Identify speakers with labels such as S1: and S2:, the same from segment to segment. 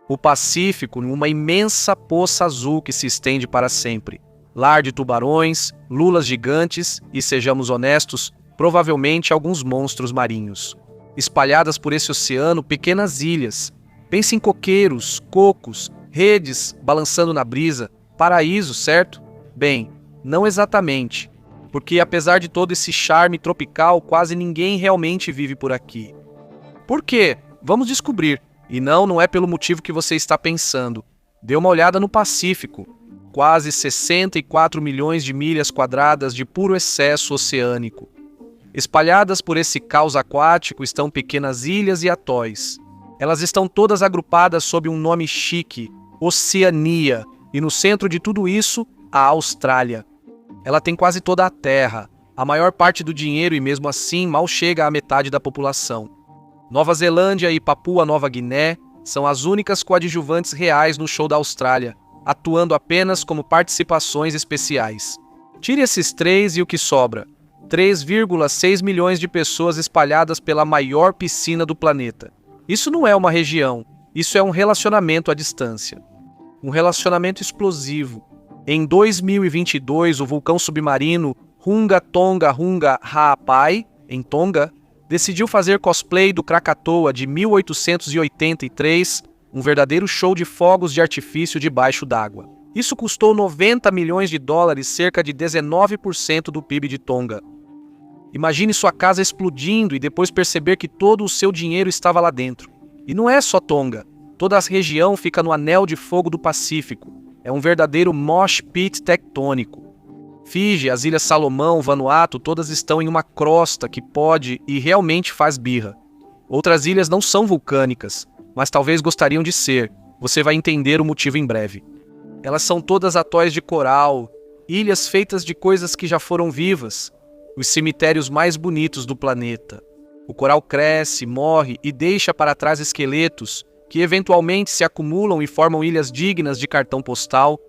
S1: O Pacífico, uma imensa poça azul que se estende para sempre. Lar de tubarões, lulas gigantes e, sejamos honestos, provavelmente alguns monstros marinhos. Espalhadas por esse oceano, pequenas ilhas. Pense em coqueiros, cocos, redes balançando na brisa. Paraíso, certo? Bem, não exatamente. Porque apesar de todo esse charme tropical, quase ninguém realmente vive por aqui. Por quê? Vamos descobrir. E não é pelo motivo que você está pensando. Dê uma olhada no Pacífico. Quase 64 milhões de milhas quadradas de puro excesso oceânico. Espalhadas por esse caos aquático estão pequenas ilhas e atóis. Elas estão todas agrupadas sob um nome chique, Oceania, e no centro de tudo isso, a Austrália. Ela tem quase toda a terra, a maior parte do dinheiro e mesmo assim mal chega à metade da população. Nova Zelândia e Papua Nova Guiné são as únicas coadjuvantes reais no show da Austrália, atuando apenas como participações especiais. Tire esses três e o que sobra? 3,6 milhões de pessoas espalhadas pela maior piscina do planeta. Isso não é uma região, isso é um relacionamento à distância. Um relacionamento explosivo. Em 2022, o vulcão submarino Hunga Tonga Hunga Ha'apai, em Tonga, decidiu fazer cosplay do Krakatoa de 1883, um verdadeiro show de fogos de artifício debaixo d'água. Isso custou 90 milhões de dólares, cerca de 19% do PIB de Tonga. Imagine sua casa explodindo e depois perceber que todo o seu dinheiro estava lá dentro. E não é só Tonga. Toda a região fica no anel de fogo do Pacífico. É um verdadeiro mosh pit tectônico. Fiji, as Ilhas Salomão, Vanuatu, todas estão em uma crosta que pode e realmente faz birra. Outras ilhas não são vulcânicas, mas talvez gostariam de ser. Você vai entender o motivo em breve. Elas são todas atóis de coral, ilhas feitas de coisas que já foram vivas, os cemitérios mais bonitos do planeta. O coral cresce, morre e deixa para trás esqueletos que eventualmente se acumulam e formam ilhas dignas de cartão postal,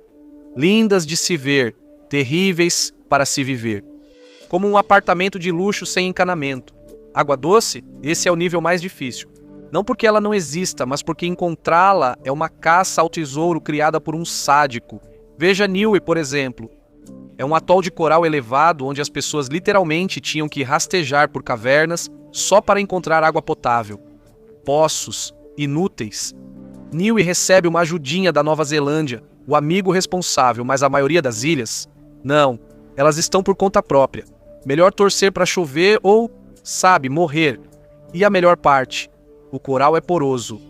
S1: lindas de se ver, terríveis para se viver. Como um apartamento de luxo sem encanamento. Água doce? Esse é o nível mais difícil. Não porque ela não exista, mas porque encontrá-la é uma caça ao tesouro criada por um sádico. Veja Niue, por exemplo. É um atol de coral elevado onde as pessoas literalmente tinham que rastejar por cavernas só para encontrar água potável. Poços inúteis. Niue recebe uma ajudinha da Nova Zelândia, o amigo responsável, mas a maioria das ilhas, não, elas estão por conta própria. Melhor torcer para chover ou, sabe, morrer. E a melhor parte, o coral é poroso.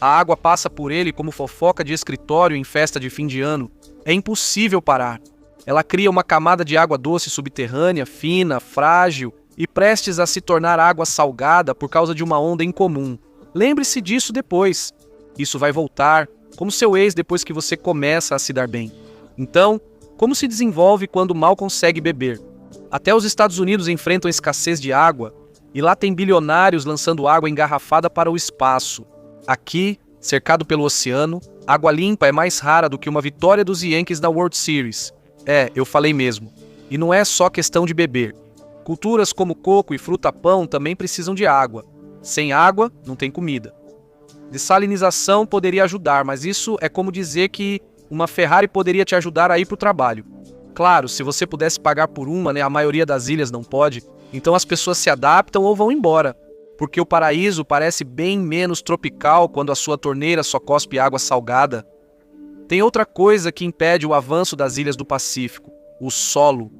S1: A água passa por ele como fofoca de escritório em festa de fim de ano. É impossível parar. Ela cria uma camada de água doce subterrânea, fina, frágil e prestes a se tornar água salgada por causa de uma onda incomum. Lembre-se disso depois. Isso vai voltar, como seu ex depois que você começa a se dar bem. Então, como se desenvolve quando mal consegue beber? Até os Estados Unidos enfrentam escassez de água, e lá tem bilionários lançando água engarrafada para o espaço. Aqui, cercado pelo oceano, água limpa é mais rara do que uma vitória dos Yankees na World Series. Eu falei mesmo. E não é só questão de beber. Culturas como coco e fruta-pão também precisam de água. Sem água, não tem comida. Dessalinização poderia ajudar, mas isso é como dizer que uma Ferrari poderia te ajudar a ir para o trabalho. Claro, se você pudesse pagar por uma, a maioria das ilhas não pode, então as pessoas se adaptam ou vão embora. Porque o paraíso parece bem menos tropical quando a sua torneira só cospe água salgada. Tem outra coisa que impede o avanço das ilhas do Pacífico: o solo.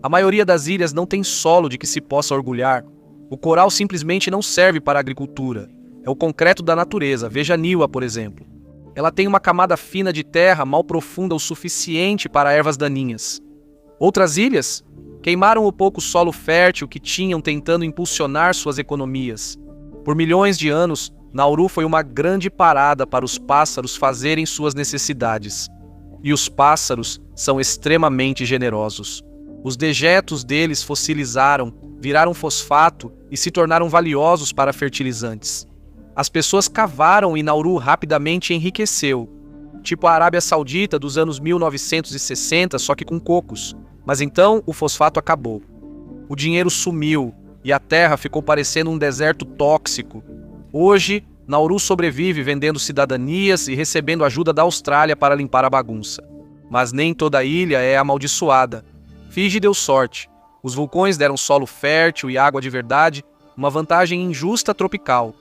S1: A maioria das ilhas não tem solo de que se possa orgulhar. O coral simplesmente não serve para a agricultura. É o concreto da natureza, veja Niue, por exemplo. Ela tem uma camada fina de terra mal profunda o suficiente para ervas daninhas. Outras ilhas queimaram o pouco solo fértil que tinham tentando impulsionar suas economias. Por milhões de anos, Nauru foi uma grande parada para os pássaros fazerem suas necessidades. E os pássaros são extremamente generosos. Os dejetos deles fossilizaram, viraram fosfato e se tornaram valiosos para fertilizantes. As pessoas cavaram e Nauru rapidamente enriqueceu. Tipo a Arábia Saudita dos anos 1960, só que com cocos. Mas então o fosfato acabou. O dinheiro sumiu e a terra ficou parecendo um deserto tóxico. Hoje, Nauru sobrevive vendendo cidadanias e recebendo ajuda da Austrália para limpar a bagunça. Mas nem toda a ilha é amaldiçoada. Fiji deu sorte. Os vulcões deram solo fértil e água de verdade, uma vantagem injusta tropical.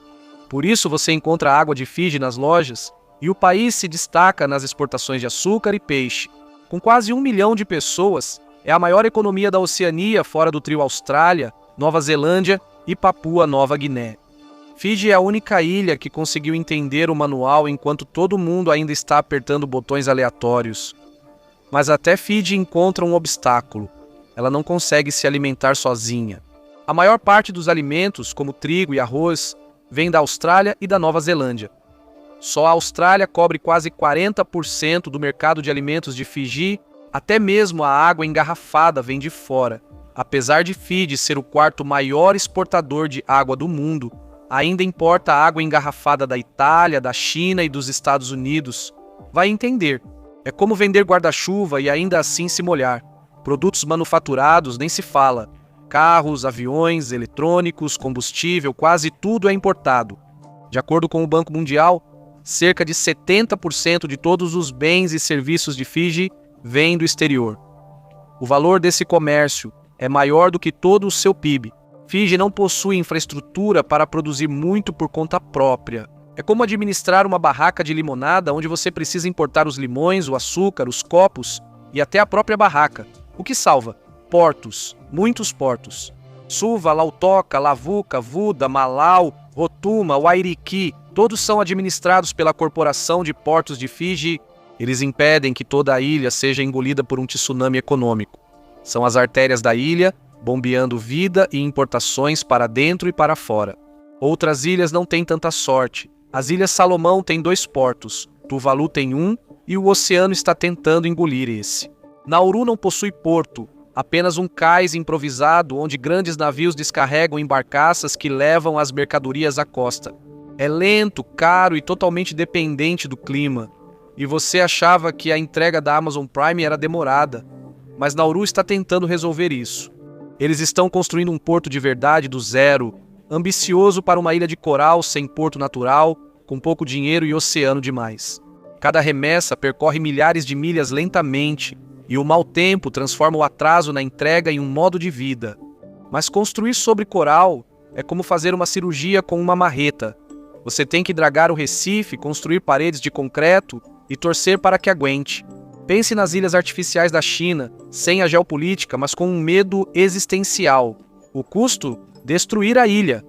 S1: Por isso você encontra água de Fiji nas lojas e o país se destaca nas exportações de açúcar e peixe. Com quase 1 milhão de pessoas, é a maior economia da Oceania fora do trio Austrália, Nova Zelândia e Papua Nova Guiné. Fiji é a única ilha que conseguiu entender o manual enquanto todo mundo ainda está apertando botões aleatórios. Mas até Fiji encontra um obstáculo. Ela não consegue se alimentar sozinha. A maior parte dos alimentos, como trigo e arroz, vem da Austrália e da Nova Zelândia. Só a Austrália cobre quase 40% do mercado de alimentos de Fiji, até mesmo a água engarrafada vem de fora. Apesar de Fiji ser o quarto maior exportador de água do mundo, ainda importa água engarrafada da Itália, da China e dos Estados Unidos. Vai entender. É como vender guarda-chuva e ainda assim se molhar. Produtos manufaturados nem se fala. Carros, aviões, eletrônicos, combustível, quase tudo é importado. De acordo com o Banco Mundial, cerca de 70% de todos os bens e serviços de Fiji vêm do exterior. O valor desse comércio é maior do que todo o seu PIB. Fiji não possui infraestrutura para produzir muito por conta própria. É como administrar uma barraca de limonada onde você precisa importar os limões, o açúcar, os copos e até a própria barraca. O que salva? Portos, muitos portos. Suva, Lautoka, Lavuka, Vuda, Malau, Rotuma, Wairiki, todos são administrados pela Corporação de Portos de Fiji. Eles impedem que toda a ilha seja engolida por um tsunami econômico. São as artérias da ilha, bombeando vida e importações para dentro e para fora. Outras ilhas não têm tanta sorte. As Ilhas Salomão têm 2 portos, Tuvalu tem 1 e o oceano está tentando engolir esse. Nauru não possui porto, apenas um cais improvisado onde grandes navios descarregam em barcaças que levam as mercadorias à costa. É lento, caro e totalmente dependente do clima. E você achava que a entrega da Amazon Prime era demorada, mas Nauru está tentando resolver isso. Eles estão construindo um porto de verdade do zero, ambicioso para uma ilha de coral sem porto natural, com pouco dinheiro e oceano demais. Cada remessa percorre milhares de milhas lentamente, e o mau tempo transforma o atraso na entrega em um modo de vida. Mas construir sobre coral é como fazer uma cirurgia com uma marreta. Você tem que dragar o recife, construir paredes de concreto e torcer para que aguente. Pense nas ilhas artificiais da China, sem a geopolítica, mas com um medo existencial. O custo? Destruir a ilha.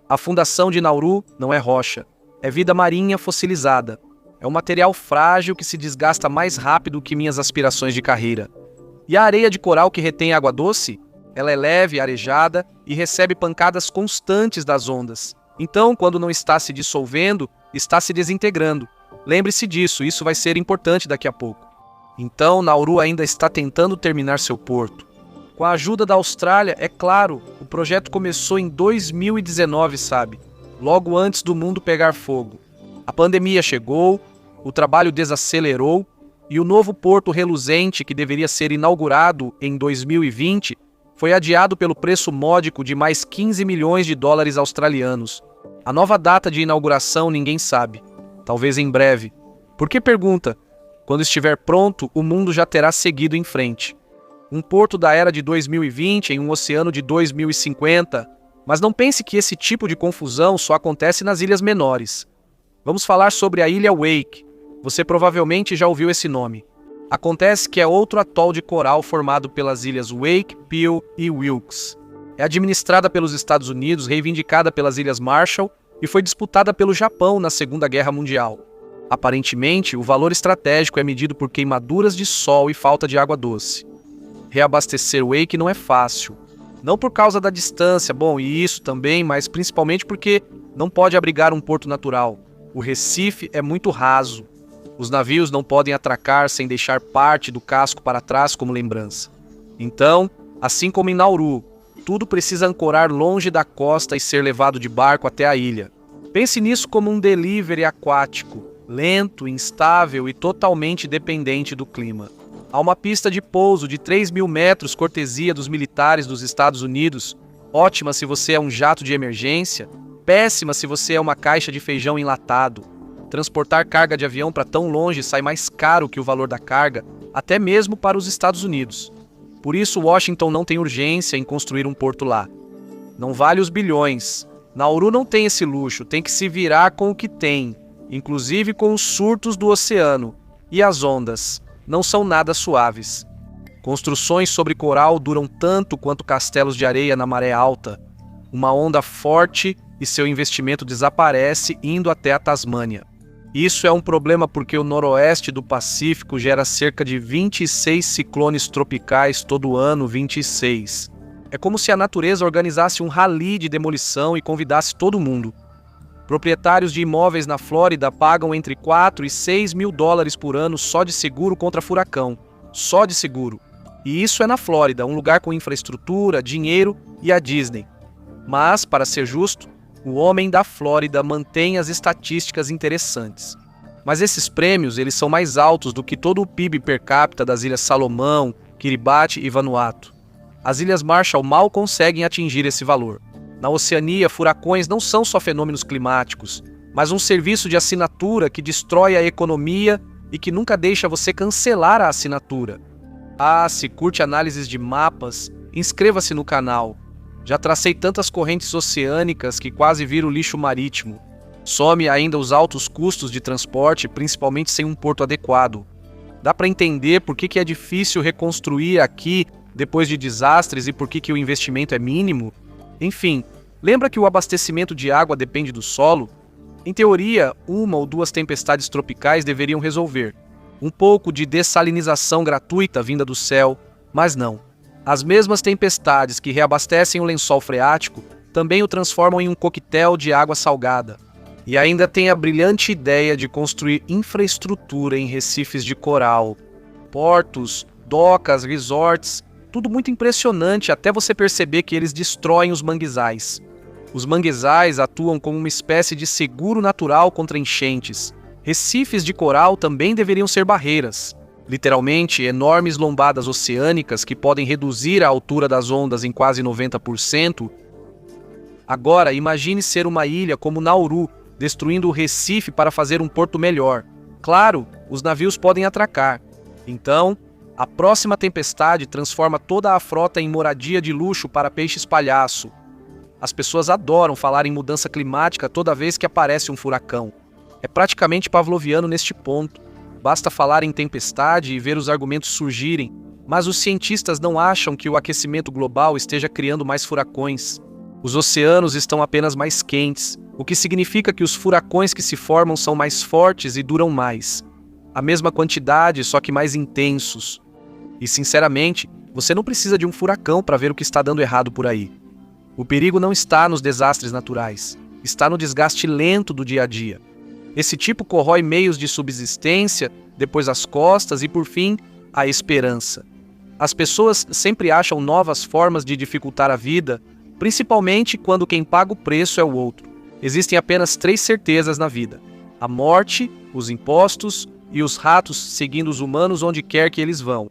S1: A fundação de Nauru não é rocha, é vida marinha fossilizada. É um material frágil que se desgasta mais rápido que minhas aspirações de carreira. E a areia de coral que retém água doce? Ela é leve, arejada e recebe pancadas constantes das ondas. Então, quando não está se dissolvendo, está se desintegrando. Lembre-se disso, isso vai ser importante daqui a pouco. Então, Nauru ainda está tentando terminar seu porto. Com a ajuda da Austrália, é claro, o projeto começou em 2019, sabe? Logo antes do mundo pegar fogo. A pandemia chegou, o trabalho desacelerou e o novo porto reluzente que deveria ser inaugurado em 2020 foi adiado pelo preço módico de mais 15 milhões de dólares australianos. A nova data de inauguração ninguém sabe. Talvez em breve. Por que pergunta? Quando estiver pronto, o mundo já terá seguido em frente. Um porto da era de 2020 em um oceano de 2050. Mas não pense que esse tipo de confusão só acontece nas ilhas menores. Vamos falar sobre a Ilha Wake. Você provavelmente já ouviu esse nome. Acontece que é outro atol de coral formado pelas ilhas Wake, Peel e Wilkes. É administrada pelos Estados Unidos, reivindicada pelas Ilhas Marshall e foi disputada pelo Japão na Segunda Guerra Mundial. Aparentemente, o valor estratégico é medido por queimaduras de sol e falta de água doce. Reabastecer Wake não é fácil. Não por causa da distância, e isso também, mas principalmente porque não pode abrigar um porto natural. O Recife é muito raso. Os navios não podem atracar sem deixar parte do casco para trás como lembrança. Então, assim como em Nauru, tudo precisa ancorar longe da costa e ser levado de barco até a ilha. Pense nisso como um delivery aquático, lento, instável e totalmente dependente do clima. Há uma pista de pouso de 3.000 metros, cortesia dos militares dos Estados Unidos, ótima se você é um jato de emergência, Péssima se você é uma caixa de feijão enlatado. Transportar carga de avião para tão longe sai mais caro que o valor da carga, até mesmo para os Estados Unidos. Por isso, Washington não tem urgência em construir um porto lá. Não vale os bilhões. Nauru não tem esse luxo, tem que se virar com o que tem, inclusive com os surtos do oceano. E as ondas não são nada suaves. Construções sobre coral duram tanto quanto castelos de areia na maré alta. Uma onda forte e seu investimento desaparece indo até a Tasmânia. Isso é um problema porque o noroeste do Pacífico gera cerca de 26 ciclones tropicais todo ano, 26. É como se a natureza organizasse um rally de demolição e convidasse todo mundo. Proprietários de imóveis na Flórida pagam entre 4 e 6 mil dólares por ano só de seguro contra furacão. Só de seguro. E isso é na Flórida, um lugar com infraestrutura, dinheiro e a Disney. Mas, para ser justo, o homem da Flórida mantém as estatísticas interessantes. Mas esses prêmios eles são mais altos do que todo o PIB per capita das Ilhas Salomão, Kiribati e Vanuatu. As Ilhas Marshall mal conseguem atingir esse valor. Na Oceania, furacões não são só fenômenos climáticos, mas um serviço de assinatura que destrói a economia e que nunca deixa você cancelar a assinatura. Ah, se curte análises de mapas, inscreva-se no canal. Já tracei tantas correntes oceânicas que quase viro lixo marítimo. Some ainda os altos custos de transporte, principalmente sem um porto adequado. Dá para entender por que é difícil reconstruir aqui depois de desastres e por que o investimento é mínimo? Enfim, lembra que o abastecimento de água depende do solo? Em teoria, 1 ou 2 tempestades tropicais deveriam resolver. Um pouco de dessalinização gratuita vinda do céu, mas não. As mesmas tempestades que reabastecem o lençol freático também o transformam em um coquetel de água salgada. E ainda tem a brilhante ideia de construir infraestrutura em recifes de coral. Portos, docas, resorts, tudo muito impressionante até você perceber que eles destroem os manguezais. Os manguezais atuam como uma espécie de seguro natural contra enchentes. Recifes de coral também deveriam ser barreiras. Literalmente, enormes lombadas oceânicas que podem reduzir a altura das ondas em quase 90%. Agora, imagine ser uma ilha como Nauru, destruindo o Recife para fazer um porto melhor. Claro, os navios podem atracar. Então, a próxima tempestade transforma toda a frota em moradia de luxo para peixes palhaço. As pessoas adoram falar em mudança climática toda vez que aparece um furacão. É praticamente pavloviano neste ponto. Basta falar em tempestade e ver os argumentos surgirem, mas os cientistas não acham que o aquecimento global esteja criando mais furacões. Os oceanos estão apenas mais quentes, o que significa que os furacões que se formam são mais fortes e duram mais. A mesma quantidade, só que mais intensos. E, sinceramente, você não precisa de um furacão para ver o que está dando errado por aí. O perigo não está nos desastres naturais, está no desgaste lento do dia a dia. Esse tipo corrói meios de subsistência, depois as costas e, por fim, a esperança. As pessoas sempre acham novas formas de dificultar a vida, principalmente quando quem paga o preço é o outro. Existem apenas 3 certezas na vida: a morte, os impostos e os ratos seguindo os humanos onde quer que eles vão.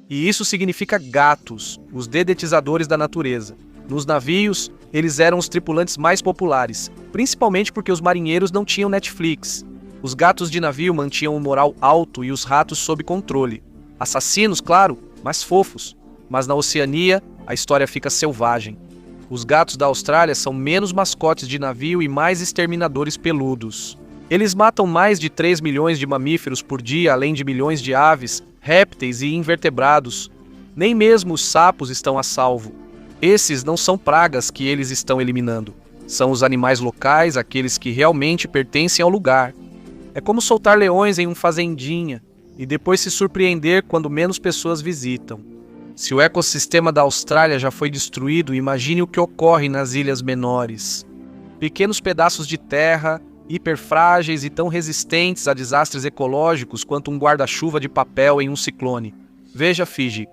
S1: E isso significa gatos, os dedetizadores da natureza. Nos navios, eles eram os tripulantes mais populares, principalmente porque os marinheiros não tinham Netflix. Os gatos de navio mantinham o moral alto e os ratos sob controle. Assassinos, claro, mas fofos. Mas na Oceania, a história fica selvagem. Os gatos da Austrália são menos mascotes de navio e mais exterminadores peludos. Eles matam mais de 3 milhões de mamíferos por dia, além de milhões de aves, répteis e invertebrados. Nem mesmo os sapos estão a salvo. Esses não são pragas que eles estão eliminando. São os animais locais, aqueles que realmente pertencem ao lugar. É como soltar leões em um fazendinha e depois se surpreender quando menos pessoas visitam. Se o ecossistema da Austrália já foi destruído, imagine o que ocorre nas ilhas menores. Pequenos pedaços de terra, hiperfrágeis e tão resistentes a desastres ecológicos quanto um guarda-chuva de papel em um ciclone. Veja Fiji.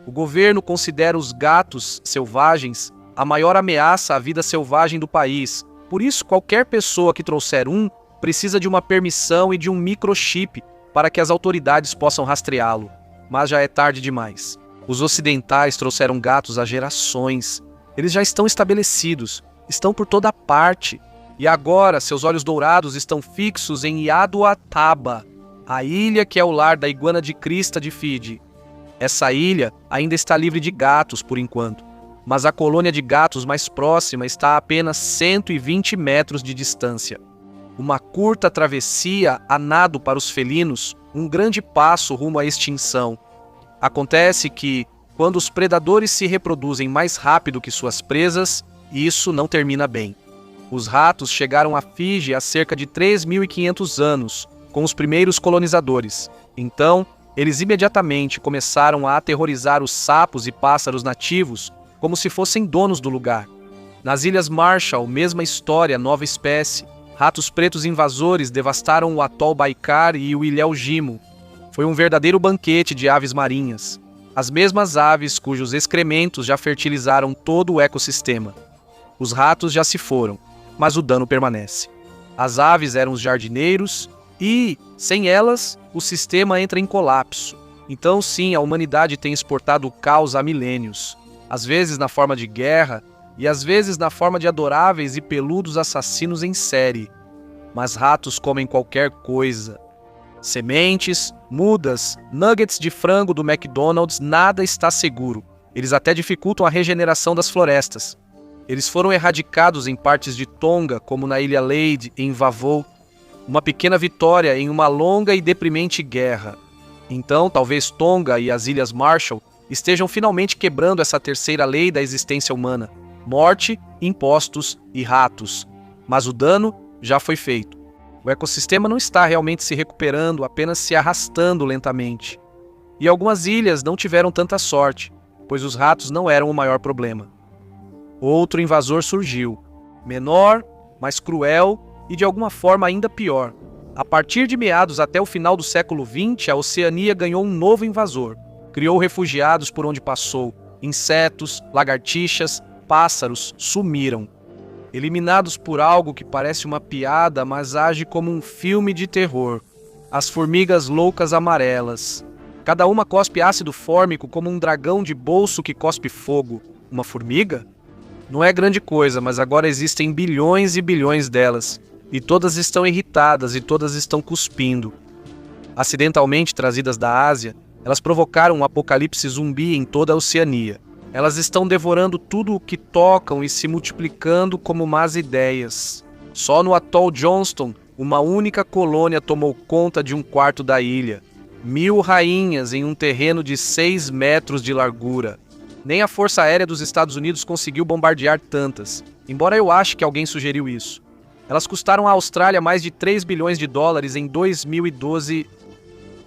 S1: O governo considera os gatos selvagens a maior ameaça à vida selvagem do país. Por isso, qualquer pessoa que trouxer um precisa de uma permissão e de um microchip para que as autoridades possam rastreá-lo. Mas já é tarde demais. Os ocidentais trouxeram gatos há gerações. Eles já estão estabelecidos, estão por toda parte. E agora seus olhos dourados estão fixos em Yaduataba, a ilha que é o lar da iguana de crista de Fiji. Essa ilha ainda está livre de gatos por enquanto, mas a colônia de gatos mais próxima está a apenas 120 metros de distância. Uma curta travessia a nado para os felinos, um grande passo rumo à extinção. Acontece que, quando os predadores se reproduzem mais rápido que suas presas, isso não termina bem. Os ratos chegaram a Fiji há cerca de 3.500 anos, com os primeiros colonizadores. Então, eles imediatamente começaram a aterrorizar os sapos e pássaros nativos como se fossem donos do lugar. Nas Ilhas Marshall, mesma história, nova espécie. Ratos pretos invasores devastaram o atol Baikar e o Ilhéu Gimo. Foi um verdadeiro banquete de aves marinhas. As mesmas aves cujos excrementos já fertilizaram todo o ecossistema. Os ratos já se foram, mas o dano permanece. As aves eram os jardineiros e, sem elas, o sistema entra em colapso. Então, sim, a humanidade tem exportado o caos há milênios. Às vezes na forma de guerra, e às vezes na forma de adoráveis e peludos assassinos em série. Mas ratos comem qualquer coisa. Sementes, mudas, nuggets de frango do McDonald's, nada está seguro. Eles até dificultam a regeneração das florestas. Eles foram erradicados em partes de Tonga, como na Ilha Leyte, em Vavou. Uma pequena vitória em uma longa e deprimente guerra. Então, talvez Tonga e as Ilhas Marshall estejam finalmente quebrando essa terceira lei da existência humana. Morte, impostos e ratos. Mas o dano já foi feito. O ecossistema não está realmente se recuperando, apenas se arrastando lentamente. E algumas ilhas não tiveram tanta sorte, pois os ratos não eram o maior problema. Outro invasor surgiu, menor, mais cruel e de alguma forma ainda pior. A partir de meados até o final do século XX, a Oceania ganhou um novo invasor. Criou refugiados por onde passou. Insetos, lagartixas, pássaros sumiram. Eliminados por algo que parece uma piada, mas age como um filme de terror. As formigas loucas amarelas. Cada uma cospe ácido fórmico como um dragão de bolso que cospe fogo. Uma formiga? Não é grande coisa, mas agora existem bilhões e bilhões delas. E todas estão irritadas e todas estão cuspindo. Acidentalmente trazidas da Ásia, elas provocaram um apocalipse zumbi em toda a Oceania. Elas estão devorando tudo o que tocam e se multiplicando como más ideias. Só no atol Johnston, uma única colônia tomou conta de um quarto da ilha. 1000 rainhas em um terreno de 6 metros de largura. Nem a Força Aérea dos Estados Unidos conseguiu bombardear tantas, embora eu ache que alguém sugeriu isso. Elas custaram à Austrália mais de 3 bilhões de dólares em 2012,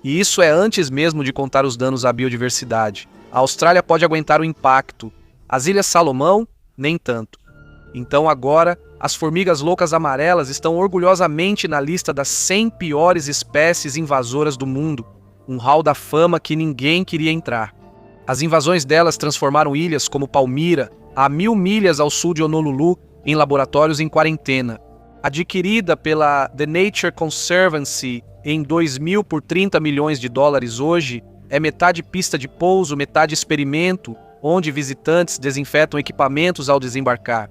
S1: e isso é antes mesmo de contar os danos à biodiversidade. A Austrália pode aguentar o impacto. As Ilhas Salomão, nem tanto. Então agora, as formigas loucas amarelas estão orgulhosamente na lista das 100 piores espécies invasoras do mundo, um hall da fama que ninguém queria entrar. As invasões delas transformaram ilhas como Palmyra, a 1000 milhas ao sul de Honolulu, em laboratórios em quarentena. Adquirida pela The Nature Conservancy em 2000 por 30 milhões de dólares hoje, é metade pista de pouso, metade experimento, onde visitantes desinfetam equipamentos ao desembarcar.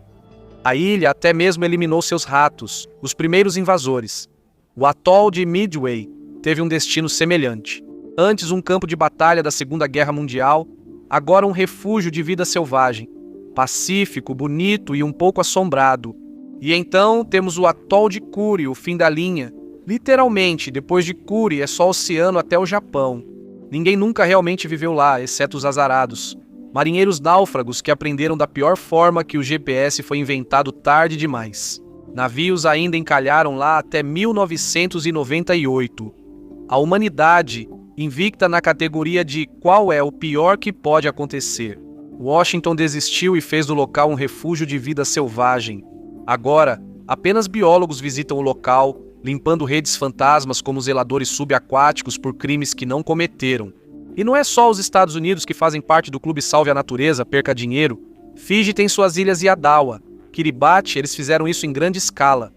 S1: A ilha até mesmo eliminou seus ratos, os primeiros invasores. O atol de Midway teve um destino semelhante. Antes um campo de batalha da Segunda Guerra Mundial, agora um refúgio de vida selvagem, pacífico, bonito e um pouco assombrado. E então temos o atol de Kuri, o fim da linha. Literalmente, depois de Kuri é só oceano até o Japão. Ninguém nunca realmente viveu lá, exceto os azarados. Marinheiros náufragos que aprenderam da pior forma que o GPS foi inventado tarde demais. Navios ainda encalharam lá até 1998. A humanidade, invicta na categoria de qual é o pior que pode acontecer. Washington desistiu e fez do local um refúgio de vida selvagem. Agora, apenas biólogos visitam o local, limpando redes fantasmas como zeladores subaquáticos por crimes que não cometeram. E não é só os Estados Unidos que fazem parte do Clube Salve a Natureza, Perca Dinheiro. Fiji tem suas ilhas Yadawa. Kiribati, eles fizeram isso em grande escala.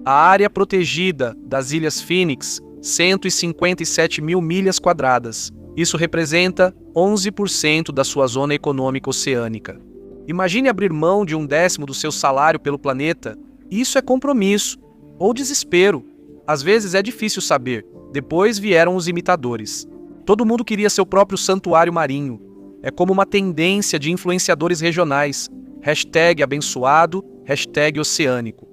S1: A área protegida das Ilhas Phoenix, 157 mil milhas quadradas. Isso representa 11% da sua zona econômica oceânica. Imagine abrir mão de 1/10 do seu salário pelo planeta Isso é compromisso ou desespero. Às vezes é difícil saber. Depois vieram os imitadores. Todo mundo queria seu próprio santuário marinho. É como uma tendência de influenciadores regionais. #abençoado, #oceânico.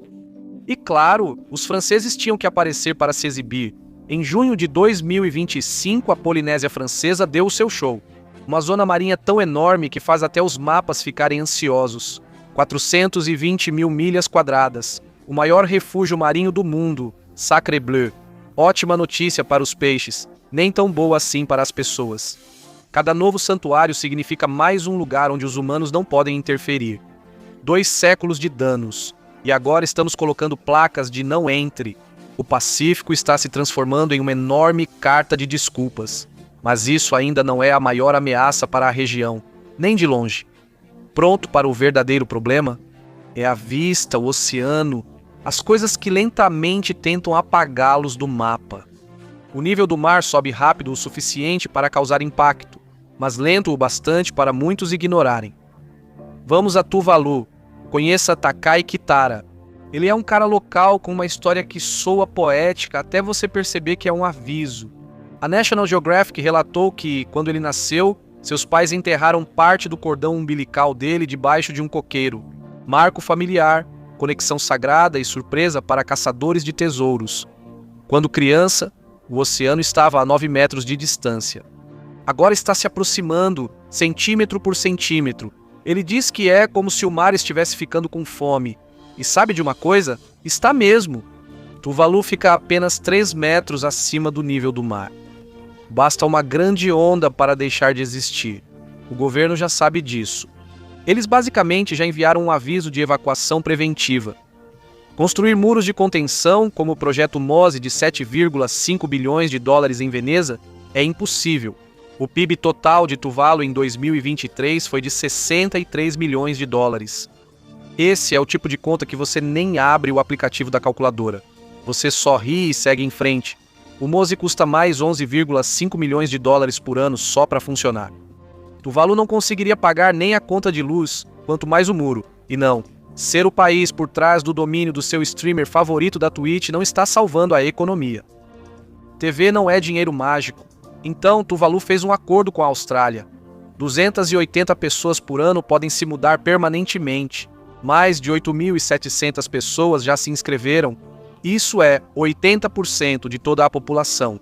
S1: E claro, os franceses tinham que aparecer para se exibir. Em junho de 2025, a Polinésia Francesa deu o seu show. Uma zona marinha tão enorme que faz até os mapas ficarem ansiosos. 420 mil milhas quadradas. O maior refúgio marinho do mundo, Sacré Bleu. Ótima notícia para os peixes, nem tão boa assim para as pessoas. Cada novo santuário significa mais um lugar onde os humanos não podem interferir. 2 séculos de danos. E agora estamos colocando placas de não entre. O Pacífico está se transformando em uma enorme carta de desculpas. Mas isso ainda não é a maior ameaça para a região, nem de longe. Pronto para o verdadeiro problema? É a vista, o oceano, as coisas que lentamente tentam apagá-los do mapa. O nível do mar sobe rápido o suficiente para causar impacto, mas lento o bastante para muitos ignorarem. Vamos a Tuvalu. Conheça Takai Kitara. Ele é um cara local com uma história que soa poética até você perceber que é um aviso. A National Geographic relatou que, quando ele nasceu, seus pais enterraram parte do cordão umbilical dele debaixo de um coqueiro. Marco familiar, conexão sagrada e surpresa para caçadores de tesouros. Quando criança, o oceano estava a 9 metros de distância. Agora está se aproximando, centímetro por centímetro. Ele diz que é como se o mar estivesse ficando com fome. E sabe de uma coisa? Está mesmo. Tuvalu fica a apenas 3 metros acima do nível do mar. Basta uma grande onda para deixar de existir. O governo já sabe disso. Eles basicamente já enviaram um aviso de evacuação preventiva. Construir muros de contenção, como o projeto MOSE de 7,5 bilhões de dólares em Veneza, é impossível. O PIB total de Tuvalu em 2023 foi de 63 milhões de dólares. Esse é o tipo de conta que você nem abre o aplicativo da calculadora. Você só ri e segue em frente. O MOSE custa mais 11,5 milhões de dólares por ano só para funcionar. Tuvalu não conseguiria pagar nem a conta de luz, quanto mais o muro. E não, ser o país por trás do domínio do seu streamer favorito da Twitch não está salvando a economia. TV não é dinheiro mágico. Então, Tuvalu fez um acordo com a Austrália. 280 pessoas por ano podem se mudar permanentemente. Mais de 8.700 pessoas já se inscreveram. Isso é 80% de toda a população.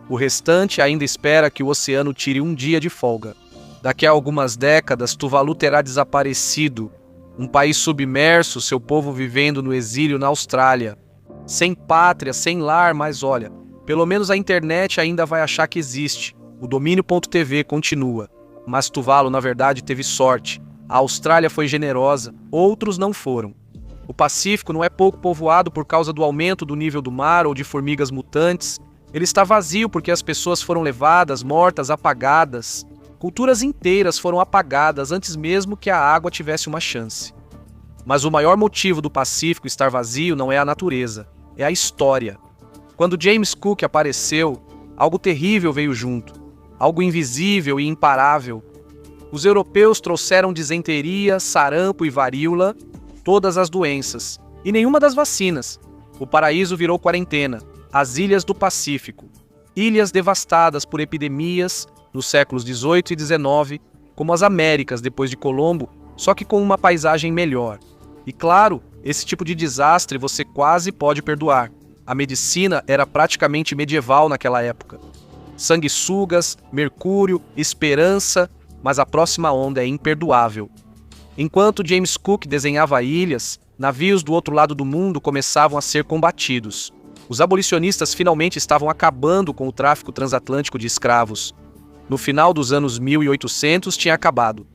S1: O restante ainda espera que o oceano tire um dia de folga. Daqui a algumas décadas, Tuvalu terá desaparecido. Um país submerso, seu povo vivendo no exílio na Austrália. Sem pátria, sem lar, mas olha, pelo menos a internet ainda vai achar que existe. O domínio.tv continua. Mas Tuvalu, na verdade, teve sorte. A Austrália foi generosa, outros não foram. O Pacífico não é pouco povoado por causa do aumento do nível do mar ou de formigas mutantes. Ele está vazio porque as pessoas foram levadas, mortas, apagadas. Culturas inteiras foram apagadas antes mesmo que a água tivesse uma chance. Mas o maior motivo do Pacífico estar vazio não é a natureza, é a história. Quando James Cook apareceu, algo terrível veio junto. Algo invisível e imparável. Os europeus trouxeram disenteria, sarampo e varíola, todas as doenças, e nenhuma das vacinas. O paraíso virou quarentena, as ilhas do Pacífico. Ilhas devastadas por epidemias nos séculos XVIII e XIX, como as Américas depois de Colombo, só que com uma paisagem melhor. E claro, esse tipo de desastre você quase pode perdoar. A medicina era praticamente medieval naquela época. Sanguessugas, mercúrio, esperança, mas a próxima onda é imperdoável. Enquanto James Cook desenhava ilhas, navios do outro lado do mundo começavam a ser combatidos. Os abolicionistas finalmente estavam acabando com o tráfico transatlântico de escravos. No final dos anos 1800 tinha acabado.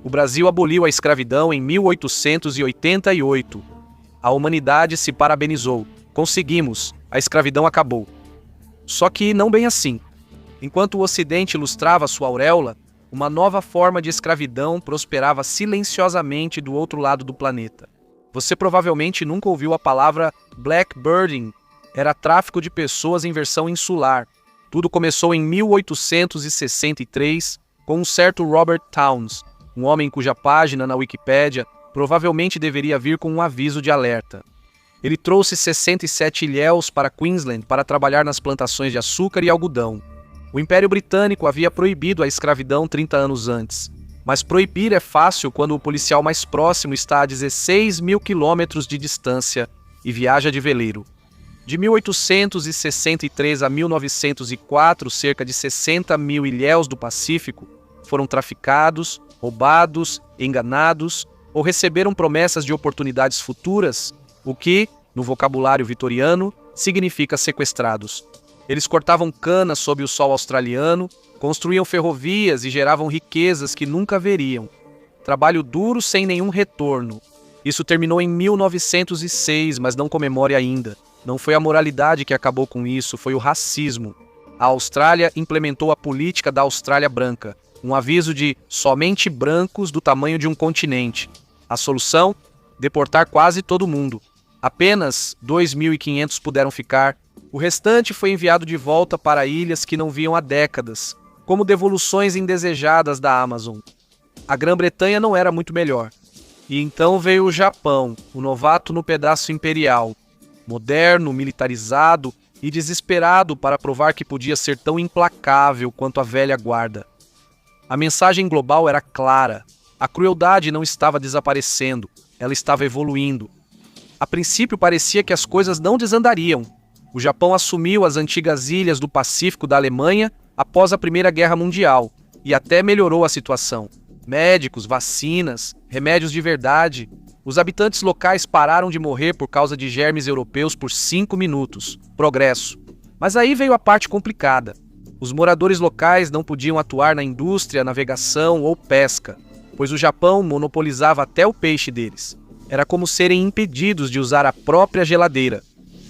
S1: O Brasil aboliu a escravidão em 1888. A humanidade se parabenizou. Conseguimos, a escravidão acabou. Só que não bem assim. Enquanto o Ocidente ilustrava sua auréola, uma nova forma de escravidão prosperava silenciosamente do outro lado do planeta. Você provavelmente nunca ouviu a palavra blackbirding. Era tráfico de pessoas em versão insular. Tudo começou em 1863 com um certo Robert Towns, um homem cuja página na Wikipédia provavelmente deveria vir com um aviso de alerta. Ele trouxe 67 ilhéus para Queensland para trabalhar nas plantações de açúcar e algodão. O Império Britânico havia proibido a escravidão 30 anos antes. Mas proibir é fácil quando o policial mais próximo está a 16 mil quilômetros de distância e viaja de veleiro. De 1863 a 1904, cerca de 60 mil ilhéus do Pacífico foram traficados, roubados, enganados ou receberam promessas de oportunidades futuras, o que, no vocabulário vitoriano, significa sequestrados. Eles cortavam cana sob o sol australiano, construíam ferrovias e geravam riquezas que nunca veriam. Trabalho duro sem nenhum retorno. Isso terminou em 1906, mas não comemore ainda. Não foi a moralidade que acabou com isso, foi o racismo. A Austrália implementou a política da Austrália branca, um aviso de somente brancos do tamanho de um continente. A solução? Deportar quase todo mundo. Apenas 2.500 puderam ficar. O restante foi enviado de volta para ilhas que não viam há décadas, como devoluções indesejadas da Amazon. A Grã-Bretanha não era muito melhor. E então veio o Japão, o novato no pedaço imperial, moderno, militarizado e desesperado para provar que podia ser tão implacável quanto a velha guarda. A mensagem global era clara. A crueldade não estava desaparecendo, ela estava evoluindo. A princípio parecia que as coisas não desandariam. O Japão assumiu as antigas ilhas do Pacífico da Alemanha após a Primeira Guerra Mundial e até melhorou a situação. Médicos, vacinas, remédios de verdade. Os habitantes locais pararam de morrer por causa de germes europeus por 5 minutos. Progresso. Mas aí veio a parte complicada. Os moradores locais não podiam atuar na indústria, navegação ou pesca, pois o Japão monopolizava até o peixe deles. Era como serem impedidos de usar a própria geladeira.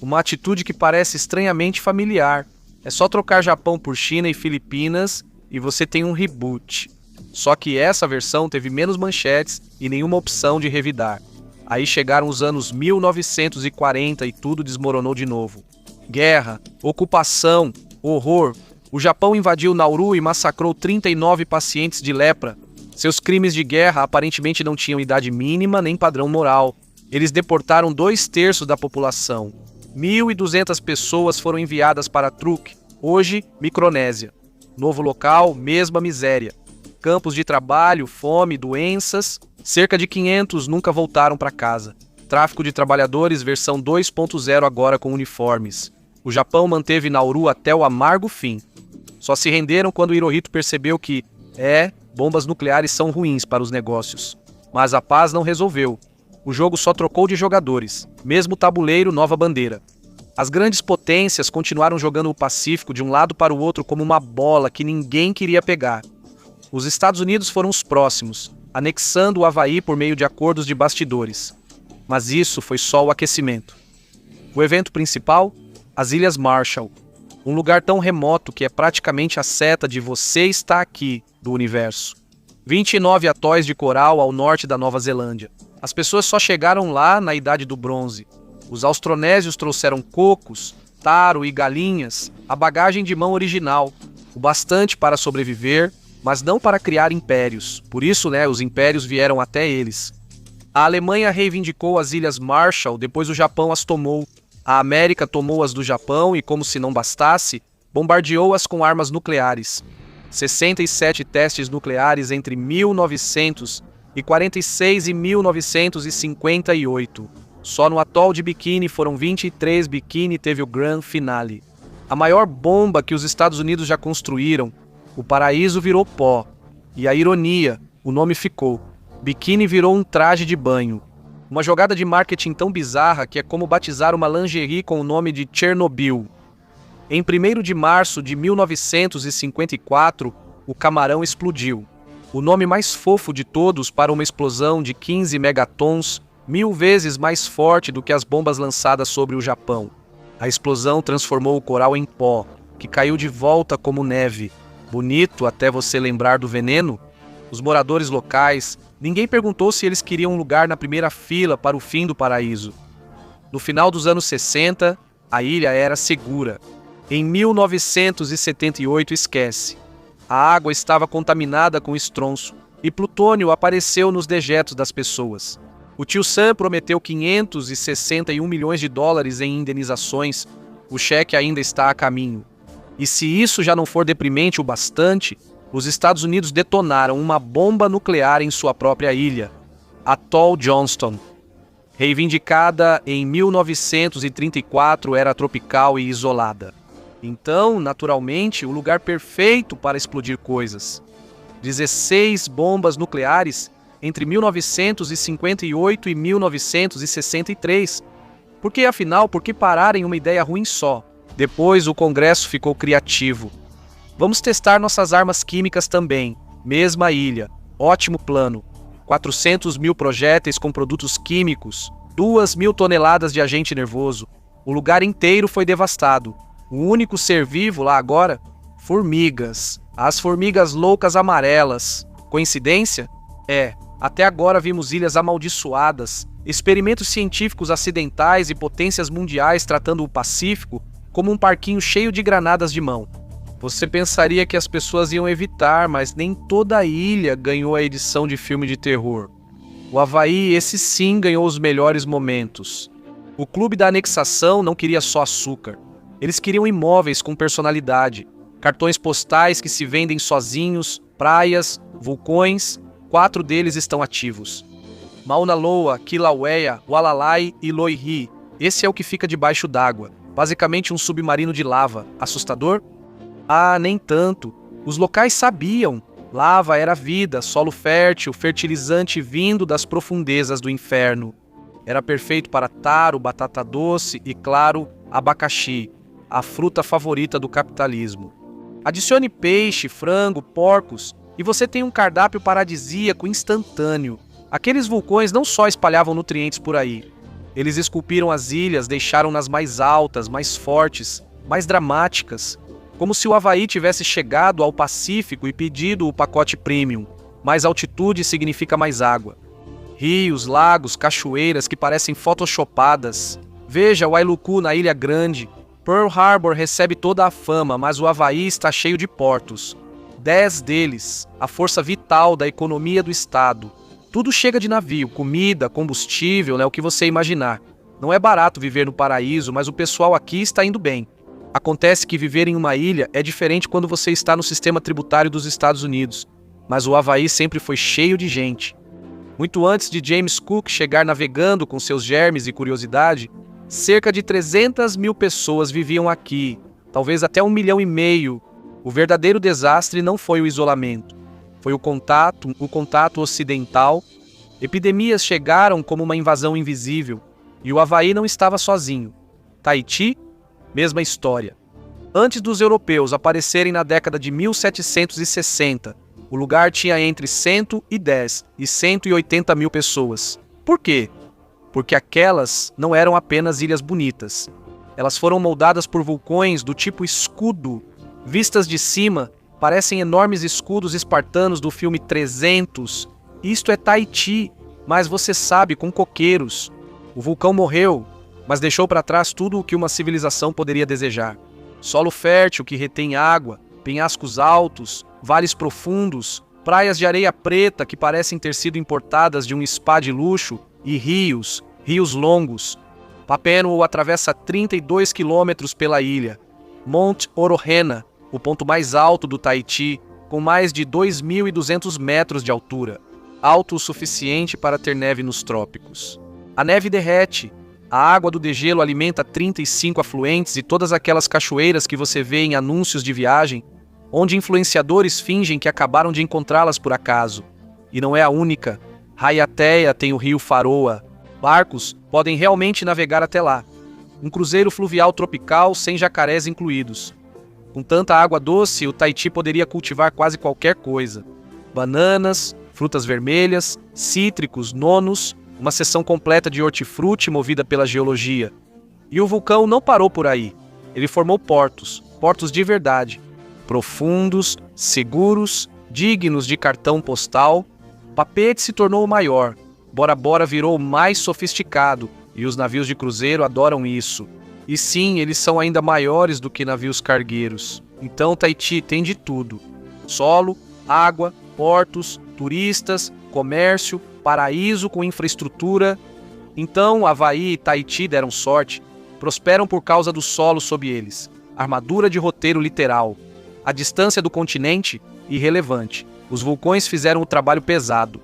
S1: Uma atitude que parece estranhamente familiar. É só trocar Japão por China e Filipinas e você tem um reboot. Só que essa versão teve menos manchetes e nenhuma opção de revidar. Aí chegaram os anos 1940 e tudo desmoronou de novo. Guerra, ocupação, horror. O Japão invadiu Nauru e massacrou 39 pacientes de lepra. Seus crimes de guerra aparentemente não tinham idade mínima nem padrão moral. Eles deportaram 2/3 da população. 1.200 pessoas foram enviadas para Truk, hoje Micronésia. Novo local, mesma miséria. Campos de trabalho, fome, doenças. Cerca de 500 nunca voltaram para casa. Tráfico de trabalhadores versão 2.0 agora com uniformes. O Japão manteve Nauru até o amargo fim. Só se renderam quando Hirohito percebeu que, bombas nucleares são ruins para os negócios. Mas a paz não resolveu. O jogo só trocou de jogadores. Mesmo tabuleiro, nova bandeira. As grandes potências continuaram jogando o Pacífico de um lado para o outro como uma bola que ninguém queria pegar. Os Estados Unidos foram os próximos, anexando o Havaí por meio de acordos de bastidores. Mas isso foi só o aquecimento. O evento principal? As Ilhas Marshall. Um lugar tão remoto que é praticamente a seta de "você está aqui" do universo. 29 atóis de coral ao norte da Nova Zelândia. As pessoas só chegaram lá na Idade do Bronze. Os austronésios trouxeram cocos, taro e galinhas, a bagagem de mão original, o bastante para sobreviver, mas não para criar impérios. Por isso, os impérios vieram até eles. A Alemanha reivindicou as Ilhas Marshall, depois o Japão as tomou. A América tomou as do Japão e, como se não bastasse, bombardeou-as com armas nucleares. 67 testes nucleares entre 1946 e 1958. Só no atol de Bikini foram 23. Bikini teve o Grand Finale. A maior bomba que os Estados Unidos já construíram. O paraíso virou pó. E a ironia, o nome ficou. Bikini virou um traje de banho. Uma jogada de marketing tão bizarra que é como batizar uma lingerie com o nome de Chernobyl. Em 1º de março de 1954, o camarão explodiu. O nome mais fofo de todos para uma explosão de 15 megatons, 1000 vezes mais forte do que as bombas lançadas sobre o Japão. A explosão transformou o coral em pó, que caiu de volta como neve. Bonito até você lembrar do veneno? Os moradores locais, ninguém perguntou se eles queriam um lugar na primeira fila para o fim do paraíso. No final dos anos 60, a ilha era segura. Em 1978, esquece. A água estava contaminada com estronço e plutônio apareceu nos dejetos das pessoas. O tio Sam prometeu 561 milhões de dólares em indenizações. O cheque ainda está a caminho. E se isso já não for deprimente o bastante, os Estados Unidos detonaram uma bomba nuclear em sua própria ilha, Atoll Johnston. Reivindicada em 1934, era tropical e isolada. Então, naturalmente, o lugar perfeito para explodir coisas. 16 bombas nucleares entre 1958 e 1963. Porque, afinal, por que parar em uma ideia ruim só? Depois, o Congresso ficou criativo. Vamos testar nossas armas químicas também. Mesma ilha. Ótimo plano. 400 mil projéteis com produtos químicos. 2.000 toneladas de agente nervoso. O lugar inteiro foi devastado. O único ser vivo lá agora? Formigas. As formigas loucas amarelas. Coincidência? É. Até agora vimos ilhas amaldiçoadas, experimentos científicos acidentais e potências mundiais tratando o Pacífico como um parquinho cheio de granadas de mão. Você pensaria que as pessoas iam evitar, mas nem toda a ilha ganhou a edição de filme de terror. O Havaí, esse sim, ganhou os melhores momentos. O clube da anexação não queria só açúcar. Eles queriam imóveis com personalidade, cartões postais que se vendem sozinhos, praias, vulcões. 4 deles estão ativos. Mauna Loa, Kilauea, Walalai e Loihi. Esse é o que fica debaixo d'água. Basicamente um submarino de lava. Assustador? Ah, nem tanto. Os locais sabiam. Lava era vida, solo fértil, fertilizante vindo das profundezas do inferno. Era perfeito para taro, batata doce e, claro, abacaxi, a fruta favorita do capitalismo. Adicione peixe, frango, porcos e você tem um cardápio paradisíaco instantâneo. Aqueles vulcões não só espalhavam nutrientes por aí. Eles esculpiram as ilhas, deixaram-nas mais altas, mais fortes, mais dramáticas. Como se o Havaí tivesse chegado ao Pacífico e pedido o pacote premium. Mais altitude significa mais água. Rios, lagos, cachoeiras que parecem photoshopadas. Veja Wailuku na Ilha Grande. Pearl Harbor recebe toda a fama, mas o Havaí está cheio de portos. 10 deles, a força vital da economia do estado. Tudo chega de navio, comida, combustível, o que você imaginar. Não é barato viver no paraíso, mas o pessoal aqui está indo bem. Acontece que viver em uma ilha é diferente quando você está no sistema tributário dos Estados Unidos, mas o Havaí sempre foi cheio de gente. Muito antes de James Cook chegar navegando com seus germes e curiosidade, cerca de 300 mil pessoas viviam aqui, talvez até 1,5 milhão. O verdadeiro desastre não foi o isolamento, foi o contato ocidental. Epidemias chegaram como uma invasão invisível, e o Havaí não estava sozinho. Tahiti, mesma história. Antes dos europeus aparecerem na década de 1760, o lugar tinha entre 110 e 180 mil pessoas. Por quê? Porque aquelas não eram apenas ilhas bonitas. Elas foram moldadas por vulcões do tipo escudo. Vistas de cima, parecem enormes escudos espartanos do filme 300. Isto é Tahiti, mas você sabe, com coqueiros. O vulcão morreu, mas deixou para trás tudo o que uma civilização poderia desejar. Solo fértil que retém água, penhascos altos, vales profundos, praias de areia preta que parecem ter sido importadas de um spa de luxo e rios longos. Papenoo atravessa 32 quilômetros pela ilha. Monte Orohena, o ponto mais alto do Tahiti, com mais de 2.200 metros de altura, alto o suficiente para ter neve nos trópicos. A neve derrete, a água do degelo alimenta 35 afluentes e todas aquelas cachoeiras que você vê em anúncios de viagem, onde influenciadores fingem que acabaram de encontrá-las por acaso. E não é a única. Raiatea tem o rio Faroa. Barcos podem realmente navegar até lá. Um cruzeiro fluvial tropical sem jacarés incluídos. Com tanta água doce, o Tahiti poderia cultivar quase qualquer coisa. Bananas, frutas vermelhas, cítricos, nonos, uma seção completa de hortifruti movida pela geologia. E o vulcão não parou por aí. Ele formou portos de verdade. Profundos, seguros, dignos de cartão postal. Papeete se tornou o maior. Bora Bora virou o mais sofisticado. E os navios de cruzeiro adoram isso. E sim, eles são ainda maiores do que navios cargueiros. Então Tahiti tem de tudo. Solo, água, portos, turistas, comércio, paraíso com infraestrutura. Então, Havaí e Tahiti deram sorte, prosperam por causa do solo sob eles. Armadura de roteiro literal. A distância do continente, irrelevante. Os vulcões fizeram o trabalho pesado.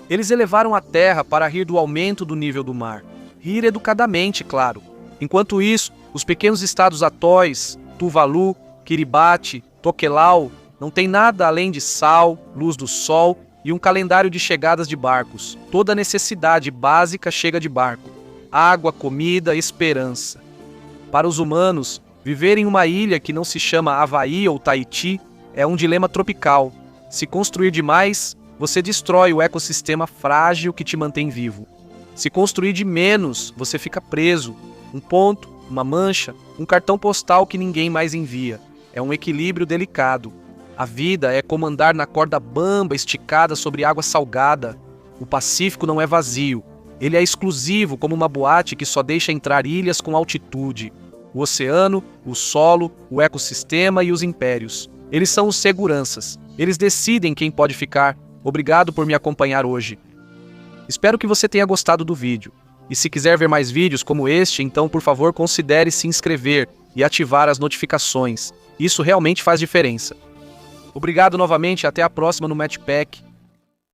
S1: Eles elevaram a terra para rir do aumento do nível do mar. Rir educadamente, claro. Enquanto isso, os pequenos estados atóis, Tuvalu, Kiribati, Tokelau, não têm nada além de sal, luz do sol e um calendário de chegadas de barcos. Toda necessidade básica chega de barco. Água, comida, esperança. Para os humanos, viver em uma ilha que não se chama Havaí ou Tahiti é um dilema tropical. Se construir demais, você destrói o ecossistema frágil que te mantém vivo. Se construir de menos, você fica preso. Um ponto, uma mancha, um cartão postal que ninguém mais envia. É um equilíbrio delicado. A vida é como andar na corda bamba esticada sobre água salgada. O Pacífico não é vazio. Ele é exclusivo como uma boate que só deixa entrar ilhas com altitude. O oceano, o solo, o ecossistema e os impérios. Eles são os seguranças. Eles decidem quem pode ficar. Obrigado por me acompanhar hoje. Espero que você tenha gostado do vídeo. E se quiser ver mais vídeos como este, então por favor considere se inscrever e ativar as notificações. Isso realmente faz diferença. Obrigado novamente e até a próxima no Matchpack.